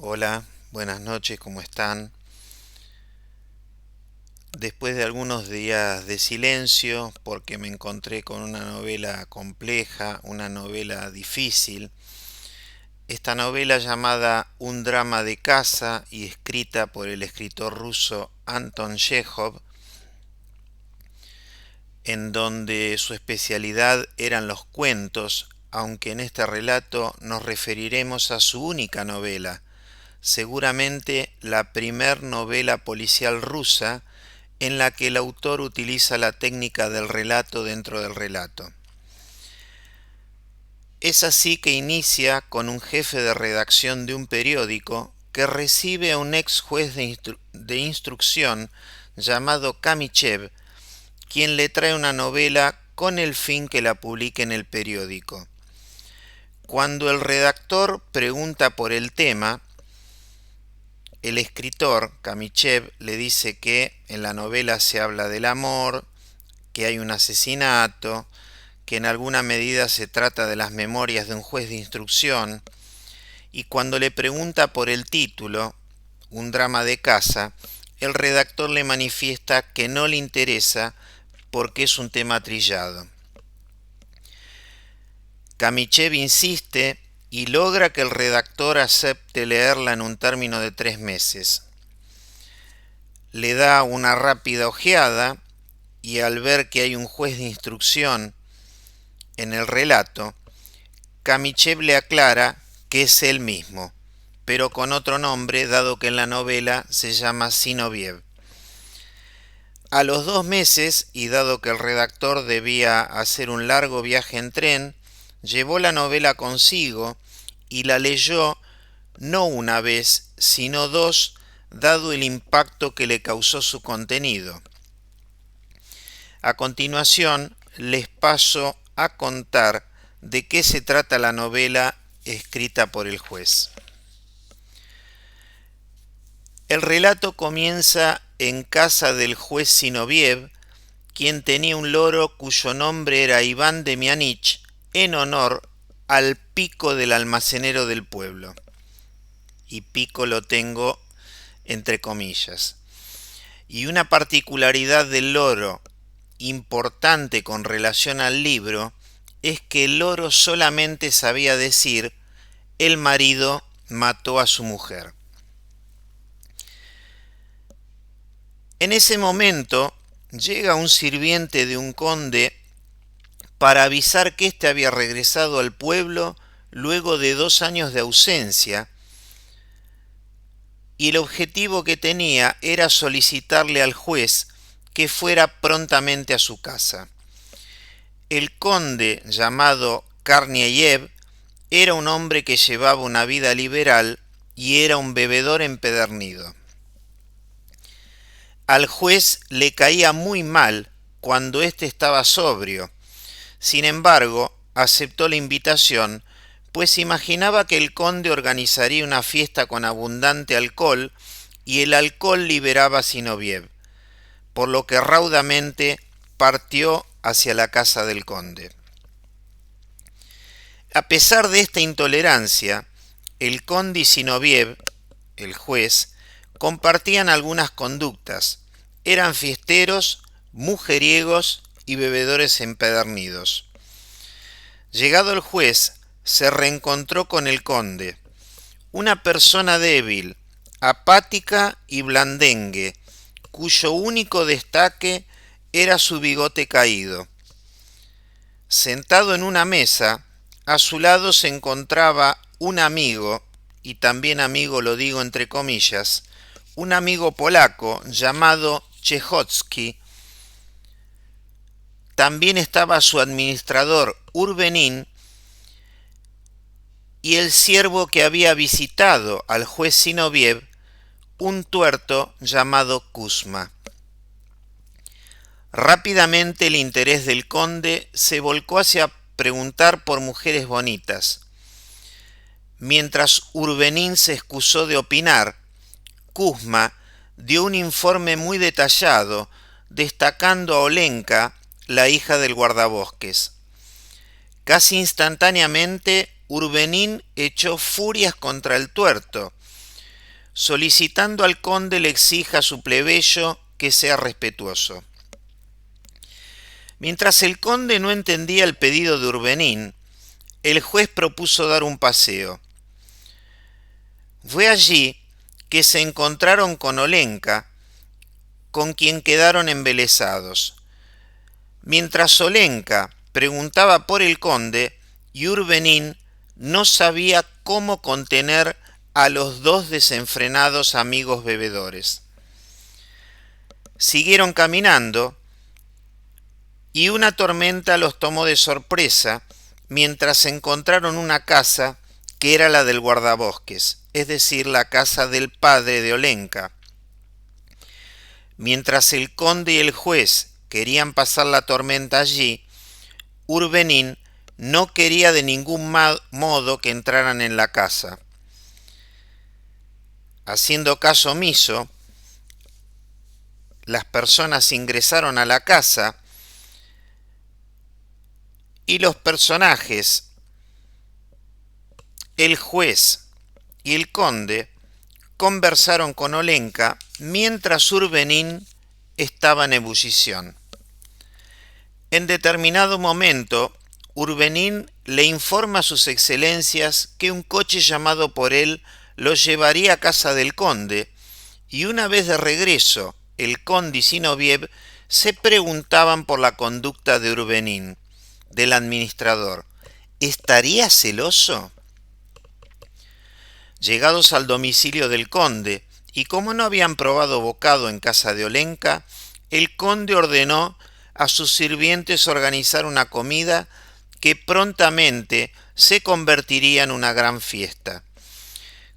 Hola, buenas noches, ¿cómo están? Después de algunos días de silencio, porque me encontré con una novela compleja, una novela difícil, esta novela llamada Un drama de casa y escrita por el escritor ruso Anton Chekhov, en donde su especialidad eran los cuentos, aunque en este relato nos referiremos a su única novela, seguramente la primer novela policial rusa en la que el autor utiliza la técnica del relato dentro del relato. Es así que inicia con un jefe de redacción de un periódico que recibe a un ex juez de instrucción llamado Kamichev, quien le trae una novela con el fin que la publique en el periódico. Cuando el redactor pregunta por el tema, el escritor, Kamichev, le dice que en la novela se habla del amor, que hay un asesinato, que en alguna medida se trata de las memorias de un juez de instrucción, y cuando le pregunta por el título, Un drama de casa, el redactor le manifiesta que no le interesa porque es un tema trillado. Kamichev insiste y logra que el redactor acepte leerla en un término de 3 meses. Le da una rápida ojeada y al ver que hay un juez de instrucción en el relato, Kamichev le aclara que es él mismo, pero con otro nombre, dado que en la novela se llama Zinoviev. A los 2 meses, y dado que el redactor debía hacer un largo viaje en tren, llevó la novela consigo y la leyó no una vez, sino 2, dado el impacto que le causó su contenido. A continuación, les paso a contar de qué se trata la novela escrita por el juez. El relato comienza en casa del juez Zinoviev, quien tenía un loro cuyo nombre era Iván Demianich, en honor al pico del almacenero del pueblo. Y pico lo tengo entre comillas. Y una particularidad del loro importante con relación al libro es que el loro solamente sabía decir: el marido mató a su mujer. En ese momento llega un sirviente de un conde para avisar que éste había regresado al pueblo luego de 2 años de ausencia, y el objetivo que tenía era solicitarle al juez que fuera prontamente a su casa. El conde, llamado Karnieyev, era un hombre que llevaba una vida liberal y era un bebedor empedernido. Al juez le caía muy mal cuando éste estaba sobrio. Sin embargo, aceptó la invitación, pues imaginaba que el conde organizaría una fiesta con abundante alcohol y el alcohol liberaba a Zinoviev, por lo que raudamente partió hacia la casa del conde. A pesar de esta intolerancia, el conde y Zinoviev, el juez, compartían algunas conductas. Eran fiesteros, mujeriegos y bebedores empedernidos. Llegado el juez, se reencontró con el conde, una persona débil, apática y blandengue, cuyo único destaque era su bigote caído. Sentado en una mesa, a su lado se encontraba un amigo, y también amigo lo digo entre comillas, un amigo polaco llamado Chejotski. También estaba su administrador Urbenin y el siervo que había visitado al juez Zinoviev, un tuerto llamado Kuzma. Rápidamente el interés del conde se volcó hacia preguntar por mujeres bonitas. Mientras Urbenin se excusó de opinar, Kuzma dio un informe muy detallado, destacando a Olenka, la hija del guardabosques. Casi instantáneamente, Urbenin echó furias contra el tuerto, solicitando al conde le exija a su plebeyo que sea respetuoso. Mientras el conde no entendía el pedido de Urbenín, el juez propuso dar un paseo. Fue allí que se encontraron con Olenka, con quien quedaron embelesados. Mientras Olenka preguntaba por el conde, y Urbenín no sabía cómo contener a los dos desenfrenados amigos bebedores. Siguieron caminando y una tormenta los tomó de sorpresa mientras encontraron una casa que era la del guardabosques, es decir, la casa del padre de Olenka. Mientras el conde y el juez querían pasar la tormenta allí, Urbenín no quería de ningún modo que entraran en la casa. Haciendo caso omiso, las personas ingresaron a la casa y los personajes, el juez y el conde, conversaron con Olenka mientras Urbenín estaba en ebullición. En determinado momento, Urbenín le informa a sus excelencias que un coche llamado por él lo llevaría a casa del conde, y una vez de regreso, el conde y Zinoviev se preguntaban por la conducta de Urbenín, del administrador. ¿Estaría celoso? Llegados al domicilio del conde, y como no habían probado bocado en casa de Olenka, el conde ordenó a sus sirvientes organizar una comida que prontamente se convertiría en una gran fiesta.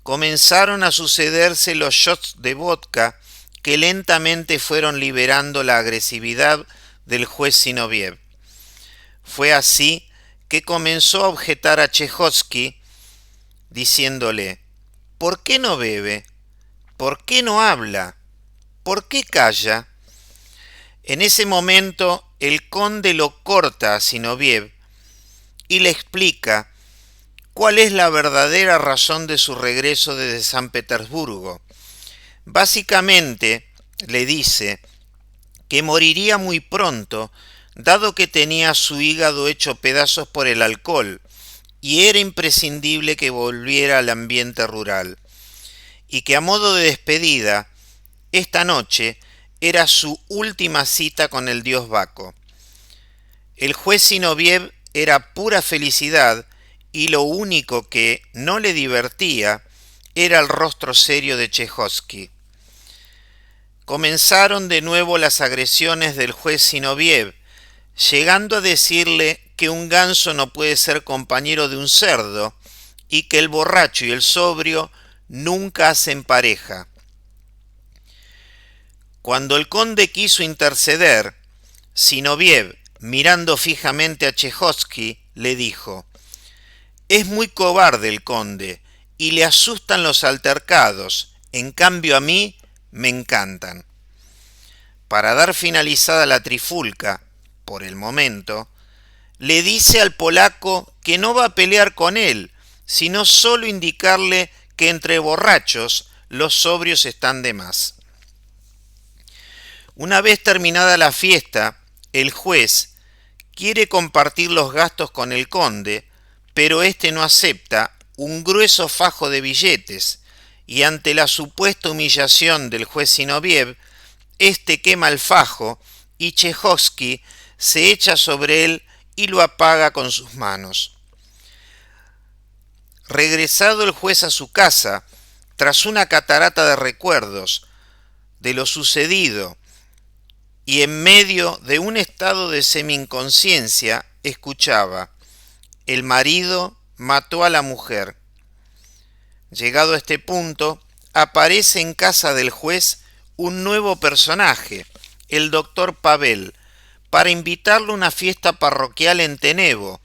Comenzaron a sucederse los shots de vodka que lentamente fueron liberando la agresividad del juez Zinoviev. Fue así que comenzó a objetar a Chejovski, diciéndole: ¿por qué no bebe? ¿Por qué no habla? ¿Por qué calla? En ese momento el conde lo corta a Zinoviev y le explica cuál es la verdadera razón de su regreso desde San Petersburgo. Básicamente le dice que moriría muy pronto, dado que tenía su hígado hecho pedazos por el alcohol, y era imprescindible que volviera al ambiente rural, y que a modo de despedida, esta noche era su última cita con el dios Baco. El juez Zinoviev era pura felicidad, y lo único que no le divertía era el rostro serio de Chejovski. Comenzaron de nuevo las agresiones del juez Zinoviev, llegando a decirle que un ganso no puede ser compañero de un cerdo y que el borracho y el sobrio nunca hacen pareja. Cuando el conde quiso interceder, Zinoviev, mirando fijamente a Chejovski, le dijo: «Es muy cobarde el conde y le asustan los altercados, en cambio a mí me encantan». Para dar finalizada la trifulca, por el momento, le dice al polaco que no va a pelear con él, sino solo indicarle que entre borrachos los sobrios están de más. Una vez terminada la fiesta, el juez quiere compartir los gastos con el conde, pero éste no acepta un grueso fajo de billetes, y ante la supuesta humillación del juez Zinoviev, éste quema el fajo y Chejovski se echa sobre él y lo apaga con sus manos. Regresado el juez a su casa, tras una catarata de recuerdos de lo sucedido y en medio de un estado de semi-inconsciencia, escuchaba: «El marido mató a la mujer». Llegado a este punto, aparece en casa del juez un nuevo personaje, el doctor Pavel, para invitarlo a una fiesta parroquial en Tenevo,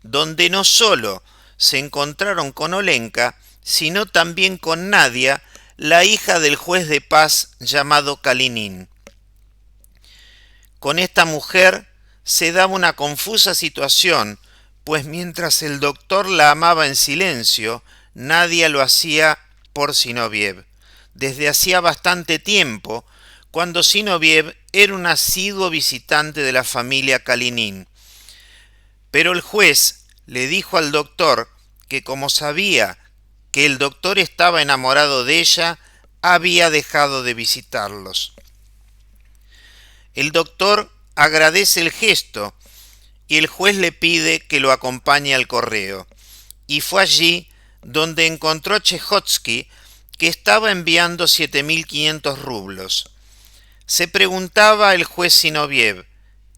donde no solo se encontraron con Olenka, sino también con Nadia, la hija del juez de paz llamado Kalinin. Con esta mujer se daba una confusa situación, pues mientras el doctor la amaba en silencio, Nadia lo hacía por Zinoviev. desde hacía bastante tiempo, cuando Zinoviev era un asiduo visitante de la familia Kalinin. Pero el juez le dijo al doctor que, como sabía que el doctor estaba enamorado de ella, había dejado de visitarlos. El doctor agradece el gesto y el juez le pide que lo acompañe al correo. Y fue allí donde encontró a Chejovsky, que estaba enviando 7.500 rublos. Se preguntaba el juez Zinoviev,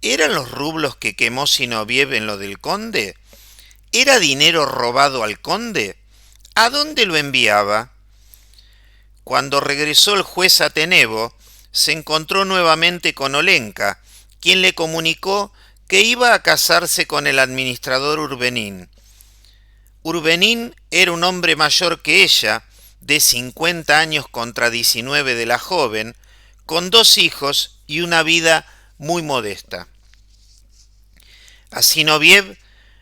¿eran los rublos que quemó Zinoviev en lo del conde? ¿Era dinero robado al conde? ¿A dónde lo enviaba? Cuando regresó el juez a Tenevo, se encontró nuevamente con Olenka, quien le comunicó que iba a casarse con el administrador Urbenín. Urbenín era un hombre mayor que ella, de 50 años contra 19 de la joven, con 2 hijos y una vida muy modesta. A Zinoviev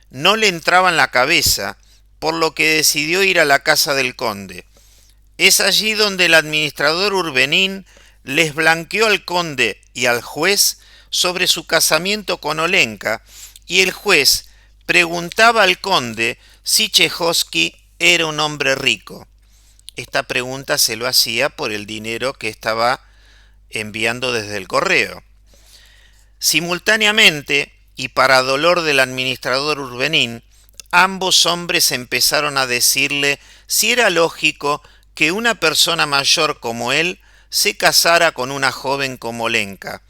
no le entraba en la cabeza, por lo que decidió ir a la casa del conde. Es allí donde el administrador Urbenín les blanqueó al conde y al juez sobre su casamiento con Olenka, y el juez preguntaba al conde si Chejovsky era un hombre rico. Esta pregunta se lo hacía por el dinero que estaba enviando desde el correo. Simultáneamente, y para dolor del administrador Urbenín, ambos hombres empezaron a decirle si era lógico que una persona mayor como él se casara con una joven como Olenka.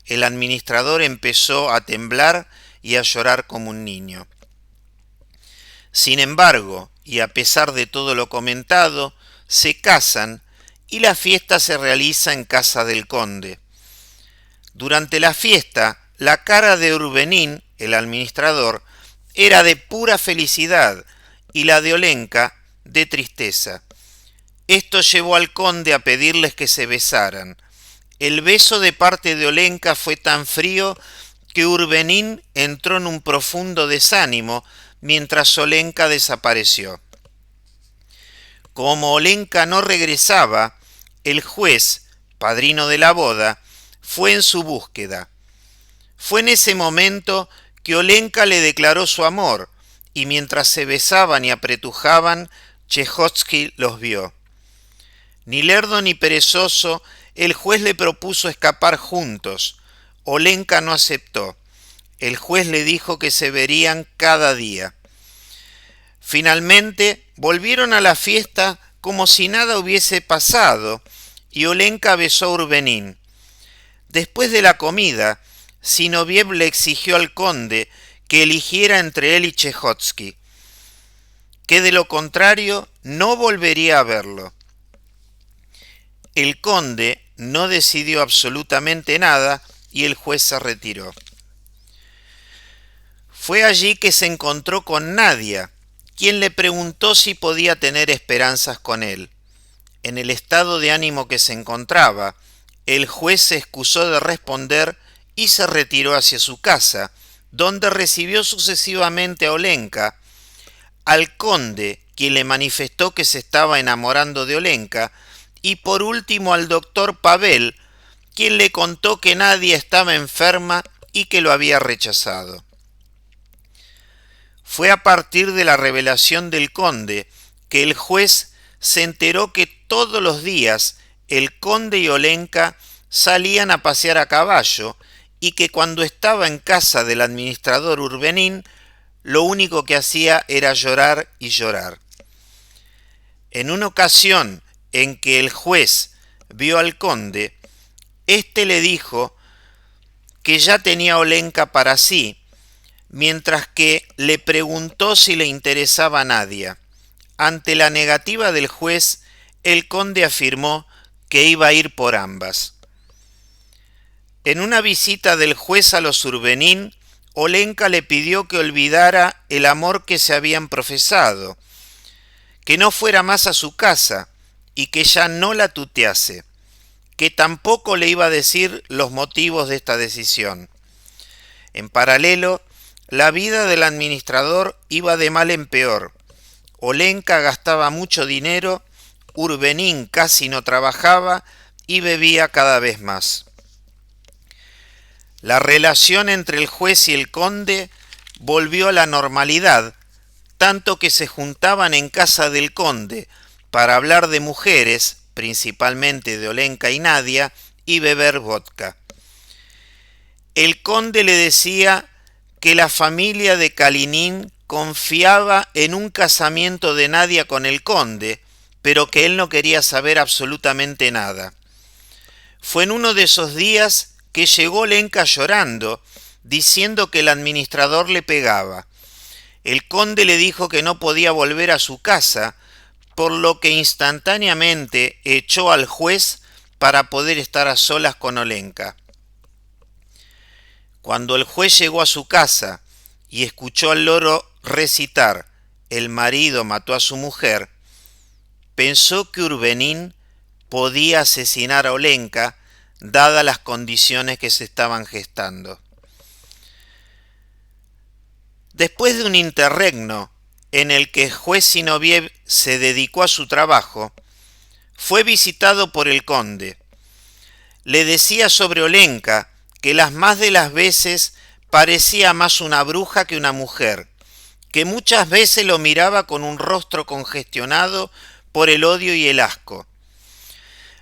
El administrador empezó a temblar y a llorar como un niño. Sin embargo, y a pesar de todo lo comentado, se casan y la fiesta se realiza en casa del conde. Durante la fiesta, la cara de Urbenín, el administrador, era de pura felicidad y la de Olenka de tristeza. Esto llevó al conde a pedirles que se besaran. El beso de parte de Olenka fue tan frío que Urbenín entró en un profundo desánimo mientras Olenka desapareció. Como Olenka no regresaba, el juez, padrino de la boda, fue en su búsqueda. Fue en ese momento que Olenka le declaró su amor, y mientras se besaban y apretujaban, Chejovsky los vio. Ni lerdo ni perezoso, el juez le propuso escapar juntos. Olenka no aceptó. El juez le dijo que se verían cada día. Finalmente volvieron a la fiesta como si nada hubiese pasado, y Olenka besó a Urbenín. Después de la comida, Zinoviev le exigió al conde que eligiera entre él y Chejovsky, que de lo contrario no volvería a verlo. El conde no decidió absolutamente nada y el juez se retiró. Fue allí que se encontró con Nadia, quien le preguntó si podía tener esperanzas con él. En el estado de ánimo que se encontraba, el juez se excusó de responder y se retiró hacia su casa, donde recibió sucesivamente a Olenka, al conde, quien le manifestó que se estaba enamorando de Olenka, y por último al doctor Pavel, quien le contó que Nadia estaba enferma y que lo había rechazado. Fue a partir de la revelación del conde que el juez se enteró que todos los días el conde y Olenka salían a pasear a caballo y que cuando estaba en casa del administrador Urbenín, lo único que hacía era llorar y llorar. En una ocasión en que el juez vio al conde, éste le dijo que ya tenía a Olenka para sí, mientras que le preguntó si le interesaba a Nadia. Ante la negativa del juez, el conde afirmó que iba a ir por ambas. En una visita del juez a los Urbenín, Olenka le pidió que olvidara el amor que se habían profesado, que no fuera más a su casa y que ya no la tutease, que tampoco le iba a decir los motivos de esta decisión. En paralelo, la vida del administrador iba de mal en peor. Olenka gastaba mucho dinero, Urbenín casi no trabajaba y bebía cada vez más. La relación entre el juez y el conde volvió a la normalidad, tanto que se juntaban en casa del conde para hablar de mujeres, principalmente de Olenka y Nadia, y beber vodka. El conde le decía que la familia de Kalinin confiaba en un casamiento de Nadia con el conde, pero que él no quería saber absolutamente nada. Fue en uno de esos días que llegó Olenka llorando, diciendo que el administrador le pegaba. El conde le dijo que no podía volver a su casa, por lo que instantáneamente echó al juez para poder estar a solas con Olenka. Cuando el juez llegó a su casa y escuchó al loro recitar "El marido mató a su mujer", pensó que Urbenín podía asesinar a Olenka, dadas las condiciones que se estaban gestando. Después de un interregno en el que el juez Zinoviev se dedicó a su trabajo, fue visitado por el conde. Le decía sobre Olenka que las más de las veces parecía más una bruja que una mujer, que muchas veces lo miraba con un rostro congestionado por el odio y el asco.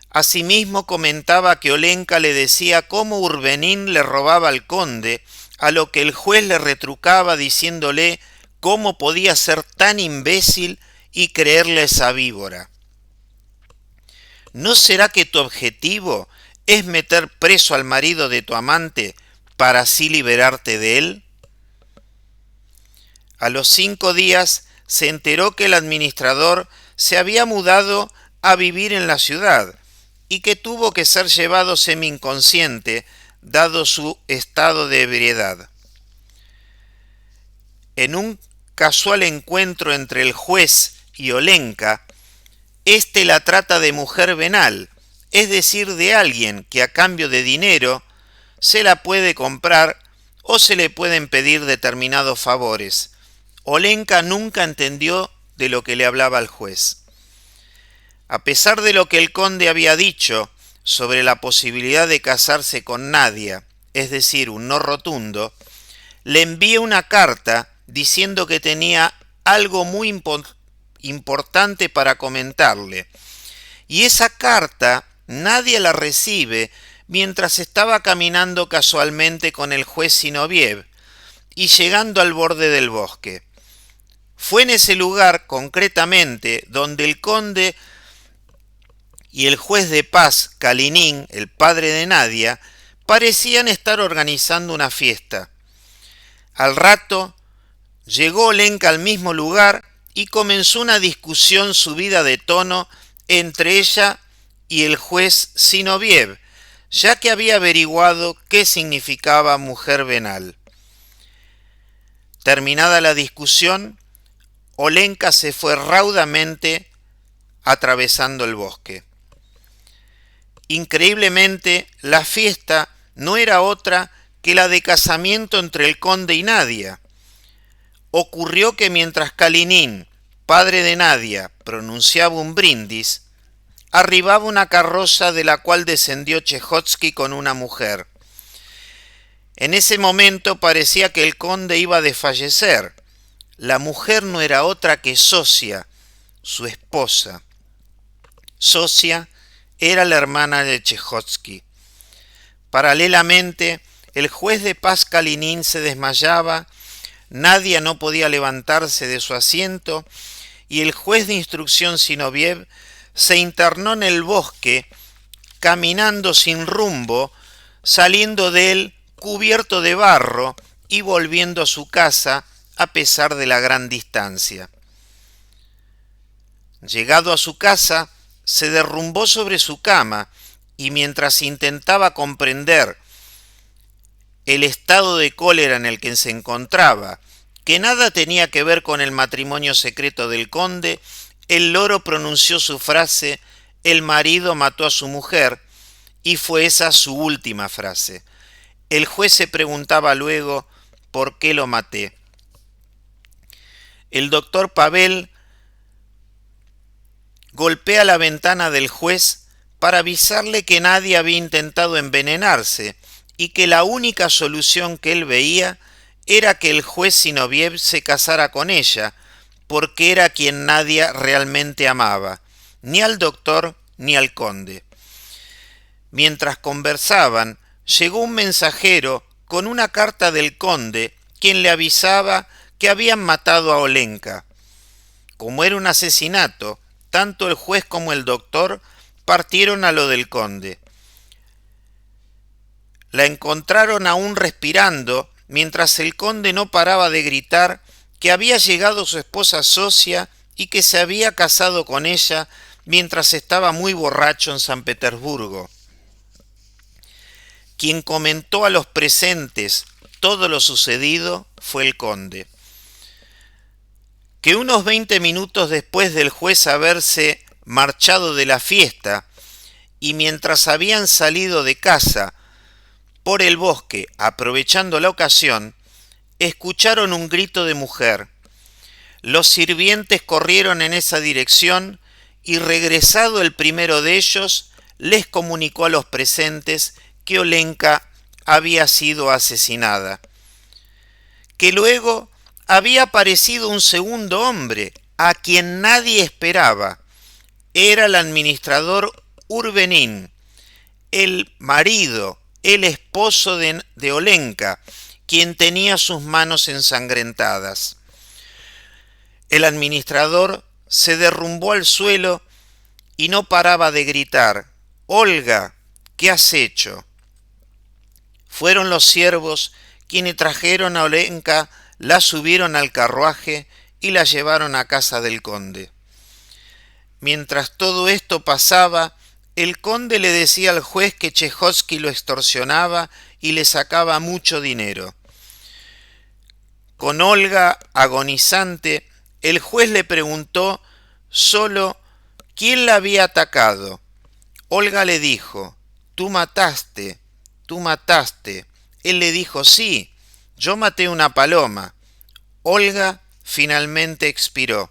Asimismo comentaba que Olenka le decía cómo Urbenín le robaba al conde, a lo que el juez le retrucaba diciéndole cómo podía ser tan imbécil y creerle esa víbora. ¿No será que tu objetivo es meter preso al marido de tu amante para así liberarte de él? A los 5 días se enteró que el administrador se había mudado a vivir en la ciudad y que tuvo que ser llevado semi-inconsciente dado su estado de ebriedad. En un casual encuentro entre el juez y Olenka, éste la trata de mujer venal, es decir, de alguien que a cambio de dinero se la puede comprar o se le pueden pedir determinados favores. Olenka nunca entendió de lo que le hablaba el juez. A pesar de lo que el conde había dicho sobre la posibilidad de casarse con Nadia, es decir, un no rotundo, le envía una carta diciendo que tenía algo muy importante para comentarle. Y esa carta Nadia la recibe mientras estaba caminando casualmente con el juez Zinoviev y llegando al borde del bosque. Fue en ese lugar, concretamente, donde el conde y el juez de paz, Kalinin, el padre de Nadia, parecían estar organizando una fiesta. Al rato, llegó Olenka al mismo lugar y comenzó una discusión subida de tono entre ella y el juez Zinoviev, ya que había averiguado qué significaba mujer venal. Terminada la discusión, Olenka se fue raudamente atravesando el bosque. Increíblemente, la fiesta no era otra que la de casamiento entre el conde y Nadia. Ocurrió que mientras Kalinin, padre de Nadia, pronunciaba un brindis, arribaba una carroza de la cual descendió Chejotsky con una mujer. En ese momento parecía que el conde iba a desfallecer. La mujer no era otra que Zosia, su esposa. Zosia era la hermana de Chejotsky. Paralelamente, el juez de paz Kalinin se desmayaba, Nadia no podía levantarse de su asiento y el juez de instrucción Zinoviev se internó en el bosque, caminando sin rumbo, saliendo de él cubierto de barro y volviendo a su casa a pesar de la gran distancia. Llegado a su casa, se derrumbó sobre su cama y mientras intentaba comprender el estado de cólera en el que se encontraba, que nada tenía que ver con el matrimonio secreto del conde, el loro pronunció su frase: "El marido mató a su mujer", y fue esa su última frase. El juez se preguntaba luego: ¿por qué lo maté? El doctor Pavel golpea la ventana del juez para avisarle que nadie había intentado envenenarse y que la única solución que él veía era que el juez Zinoviev se casara con ella, porque era quien nadie realmente amaba, ni al doctor ni al conde. Mientras conversaban, llegó un mensajero con una carta del conde, quien le avisaba que habían matado a Olenka. Como era un asesinato, tanto el juez como el doctor partieron a lo del conde. La encontraron aún respirando, mientras el conde no paraba de gritar que había llegado su esposa Zosia y que se había casado con ella mientras estaba muy borracho en San Petersburgo. Quien comentó a los presentes todo lo sucedido fue el conde. Que unos 20 minutos después del juez haberse marchado de la fiesta y mientras habían salido de casa por el bosque, aprovechando la ocasión, escucharon un grito de mujer. Los sirvientes corrieron en esa dirección y regresado el primero de ellos, les comunicó a los presentes que Olenka había sido asesinada. Que luego había aparecido un segundo hombre, a quien nadie esperaba. Era el administrador Urbenin, el marido, el esposo de Olenka, quien tenía sus manos ensangrentadas. El administrador se derrumbó al suelo y no paraba de gritar: «Olga, ¿qué has hecho?». Fueron los siervos quienes trajeron a Olenka, la subieron al carruaje y la llevaron a casa del conde. Mientras todo esto pasaba, el conde le decía al juez que Chejovski lo extorsionaba y le sacaba mucho dinero. Con Olga agonizante, el juez le preguntó solo quién la había atacado. Olga le dijo: «Tú mataste, tú mataste». Él le dijo: «Sí, yo maté una paloma». Olga finalmente expiró.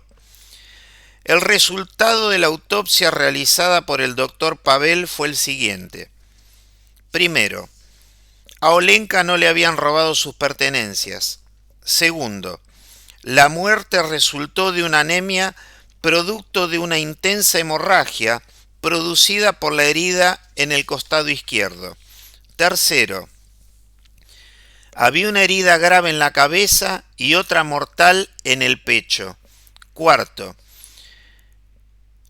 El resultado de la autopsia realizada por el doctor Pavel fue el siguiente. Primero, a Olenka no le habían robado sus pertenencias. Segundo, la muerte resultó de una anemia producto de una intensa hemorragia producida por la herida en el costado izquierdo. Tercero, había una herida grave en la cabeza y otra mortal en el pecho. Cuarto,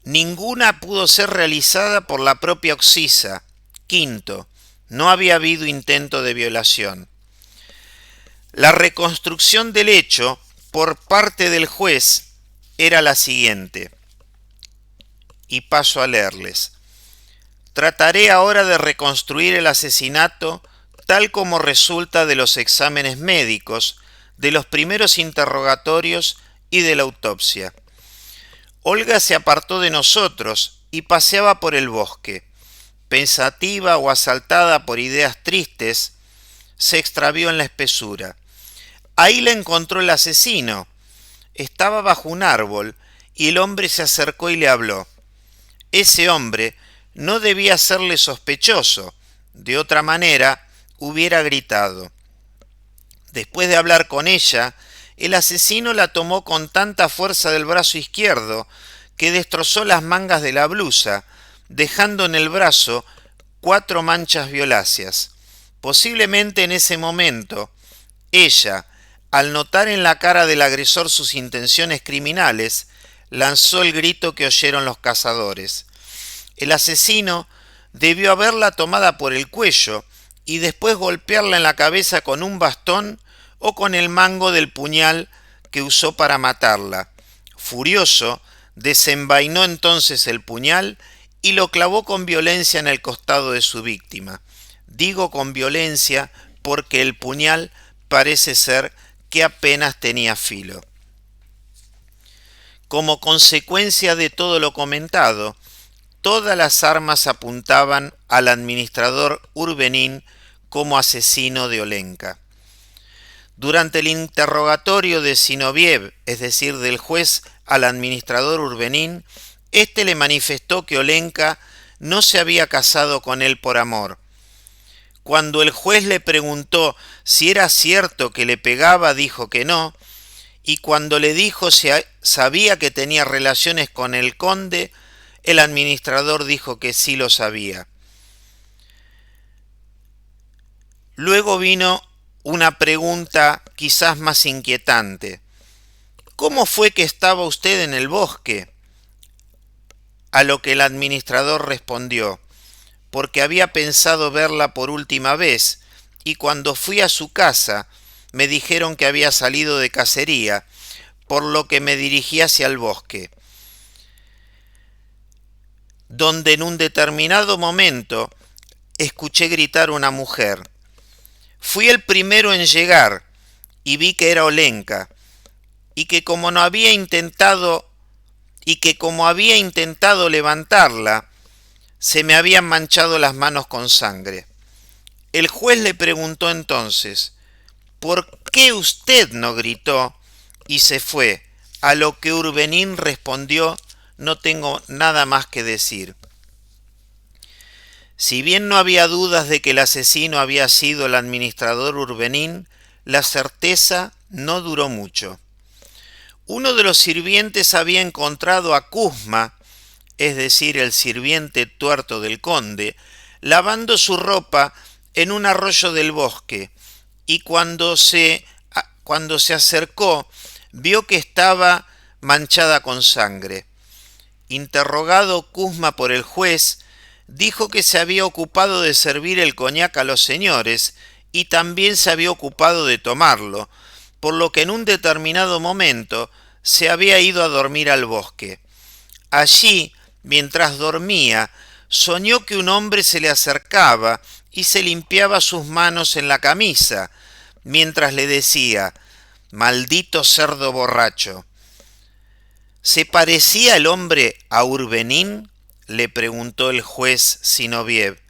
ninguna pudo ser realizada por la propia Oxisa. Quinto, no había habido intento de violación. La reconstrucción del hecho por parte del juez era la siguiente, y paso a leerles. Trataré ahora de reconstruir el asesinato tal como resulta de los exámenes médicos, de los primeros interrogatorios y de la autopsia. Olga se apartó de nosotros y paseaba por el bosque. Pensativa o asaltada por ideas tristes, se extravió en la espesura. Ahí la encontró el asesino. Estaba bajo un árbol y el hombre se acercó y le habló. Ese hombre no debía serle sospechoso, de otra manera hubiera gritado. Después de hablar con ella, el asesino la tomó con tanta fuerza del brazo izquierdo que destrozó las mangas de la blusa, dejando en el brazo 4 manchas violáceas. Posiblemente en ese momento, ella, al notar en la cara del agresor sus intenciones criminales, lanzó el grito que oyeron los cazadores. El asesino debió haberla tomada por el cuello y después golpearla en la cabeza con un bastón o con el mango del puñal que usó para matarla. Furioso, desenvainó entonces el puñal y lo clavó con violencia en el costado de su víctima. Digo con violencia porque el puñal parece ser que apenas tenía filo. Como consecuencia de todo lo comentado, todas las armas apuntaban al administrador Urbenin como asesino de Olenka. Durante el interrogatorio de Zinoviev, es decir, del juez al administrador Urbenin, Este le manifestó que Olenka no se había casado con él por amor. Cuando el juez le preguntó si era cierto que le pegaba, dijo que no, y cuando le dijo si sabía que tenía relaciones con el conde, el administrador dijo que sí lo sabía. Luego vino una pregunta quizás más inquietante. ¿Cómo fue que estaba usted en el bosque? A lo que el administrador respondió: porque había pensado verla por última vez, y cuando fui a su casa me dijeron que había salido de cacería, por lo que me dirigí hacia el bosque, donde en un determinado momento escuché gritar una mujer. Fui el primero en llegar y vi que era Olenka, y que como había intentado levantarla, se me habían manchado las manos con sangre. El juez le preguntó entonces: ¿por qué usted no gritó y se fue? A lo que Urbenín respondió: no tengo nada más que decir. Si bien no había dudas de que el asesino había sido el administrador Urbenín, la certeza no duró mucho. Uno de los sirvientes había encontrado a Kuzma, es decir, el sirviente tuerto del conde, lavando su ropa en un arroyo del bosque, y cuando se acercó, vio que estaba manchada con sangre. Interrogado Kuzma por el juez, dijo que se había ocupado de servir el coñac a los señores y también se había ocupado de tomarlo, por lo que en un determinado momento se había ido a dormir al bosque. Allí, mientras dormía, soñó que un hombre se le acercaba y se limpiaba sus manos en la camisa, mientras le decía: «Maldito cerdo borracho». ¿Se parecía el hombre a Urbenín?, le preguntó el juez Zinoviev.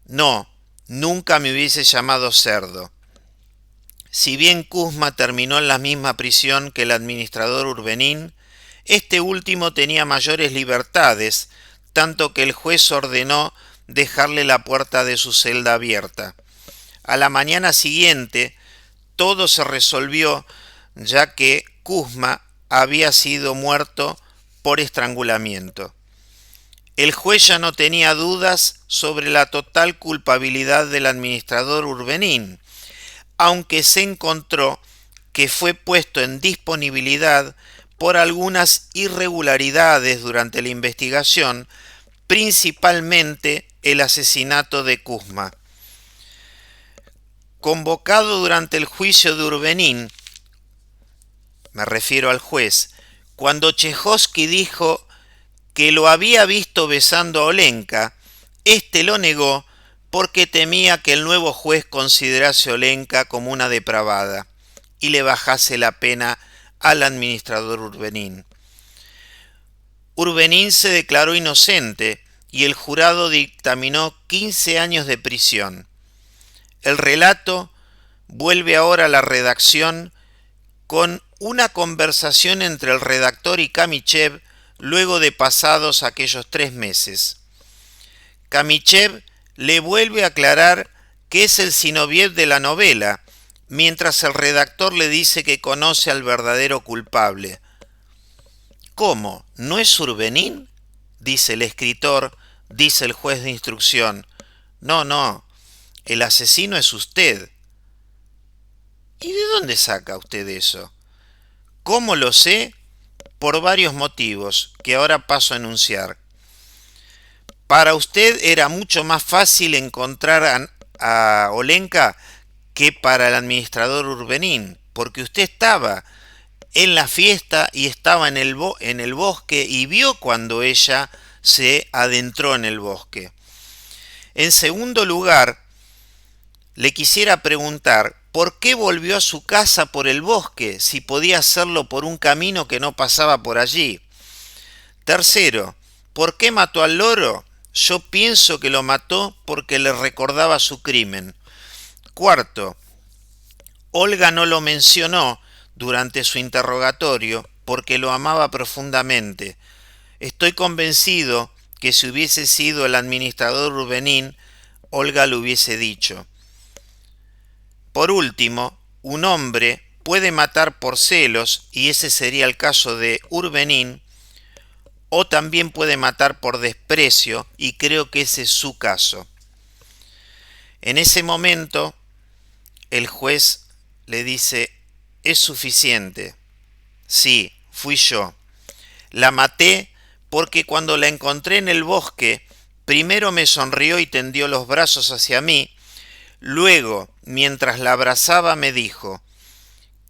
No, nunca me hubiese llamado cerdo. Si bien Kuzma terminó en la misma prisión que el administrador Urbenín, este último tenía mayores libertades, tanto que el juez ordenó dejarle la puerta de su celda abierta. A la mañana siguiente, todo se resolvió, ya que Kuzma había sido muerto por estrangulamiento. El juez ya no tenía dudas sobre la total culpabilidad del administrador Urbenín, aunque se encontró que fue puesto en disponibilidad por algunas irregularidades durante la investigación, principalmente el asesinato de Kuzma. Convocado durante el juicio de Urbenín, me refiero al juez, cuando Chejovski dijo que lo había visto besando a Olenka, éste lo negó porque temía que el nuevo juez considerase a Olenka como una depravada y le bajase la pena al administrador Urbenín. Urbenín se declaró inocente y el jurado dictaminó 15 años de prisión. El relato vuelve ahora a la redacción con una conversación entre el redactor y Kamichev luego de pasados aquellos 3 meses. Kamichev le vuelve a aclarar que es el Zinoviev de la novela, mientras el redactor le dice que conoce al verdadero culpable. ¿Cómo? ¿No es Urbenín?, dice el escritor, dice el juez de instrucción. No, el asesino es usted. ¿Y de dónde saca usted eso? ¿Cómo lo sé? Por varios motivos, que ahora paso a enunciar. Para usted era mucho más fácil encontrar a Olenka que para el administrador Urbenín, porque usted estaba en la fiesta y estaba en el bosque y vio cuando ella se adentró en el bosque. En segundo lugar, le quisiera preguntar por qué volvió a su casa por el bosque si podía hacerlo por un camino que no pasaba por allí. Tercero, ¿por qué mató al loro? Yo pienso que lo mató porque le recordaba su crimen. Cuarto, Olga no lo mencionó durante su interrogatorio porque lo amaba profundamente. Estoy convencido que si hubiese sido el administrador Urbenín, Olga lo hubiese dicho. Por último, un hombre puede matar por celos, y ese sería el caso de Urbenín, o también puede matar por desprecio, y creo que ese es su caso. En ese momento, el juez le dice: es suficiente. Sí, fui yo. La maté porque cuando la encontré en el bosque, primero me sonrió y tendió los brazos hacia mí. Luego, mientras la abrazaba, me dijo: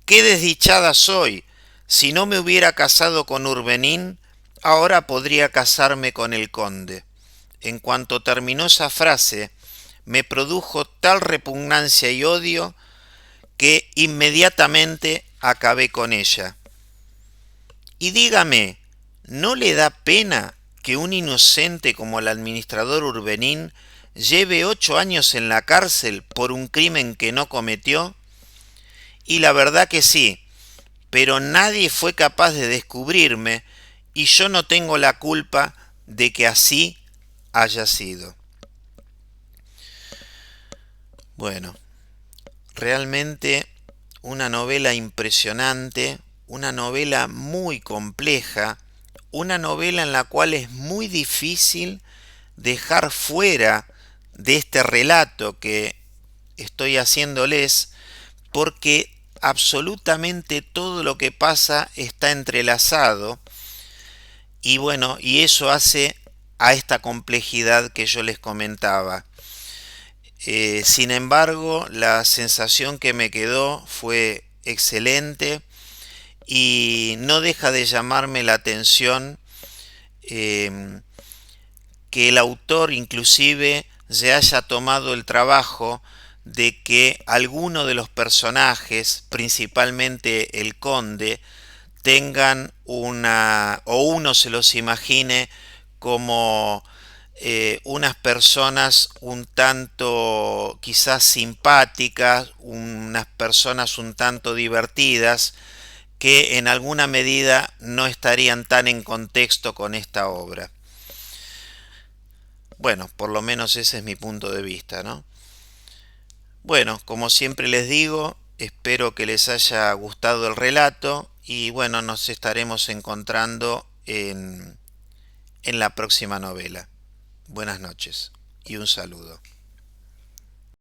«¡Qué desdichada soy! Si no me hubiera casado con Urbenín, ahora podría casarme con el conde». En cuanto terminó esa frase, me produjo tal repugnancia y odio que inmediatamente acabé con ella. Y dígame, ¿no le da pena que un inocente como el administrador Urbenín lleve 8 años en la cárcel por un crimen que no cometió? Y la verdad que sí, pero nadie fue capaz de descubrirme y yo no tengo la culpa de que así haya sido. Bueno, realmente una novela impresionante, una novela muy compleja, una novela en la cual es muy difícil dejar fuera de este relato que estoy haciéndoles, porque absolutamente todo lo que pasa está entrelazado, y bueno, y eso hace a esta complejidad que yo les comentaba. Sin embargo, la sensación que me quedó fue excelente y no deja de llamarme la atención que el autor inclusive se haya tomado el trabajo de que alguno de los personajes, principalmente el conde, tengan o uno se los imagine como unas personas un tanto quizás simpáticas, unas personas un tanto divertidas, que en alguna medida no estarían tan en contexto con esta obra. Bueno, por lo menos ese es mi punto de vista, ¿no? Bueno, como siempre les digo, espero que les haya gustado el relato y bueno, nos estaremos encontrando en la próxima novela. Buenas noches y un saludo.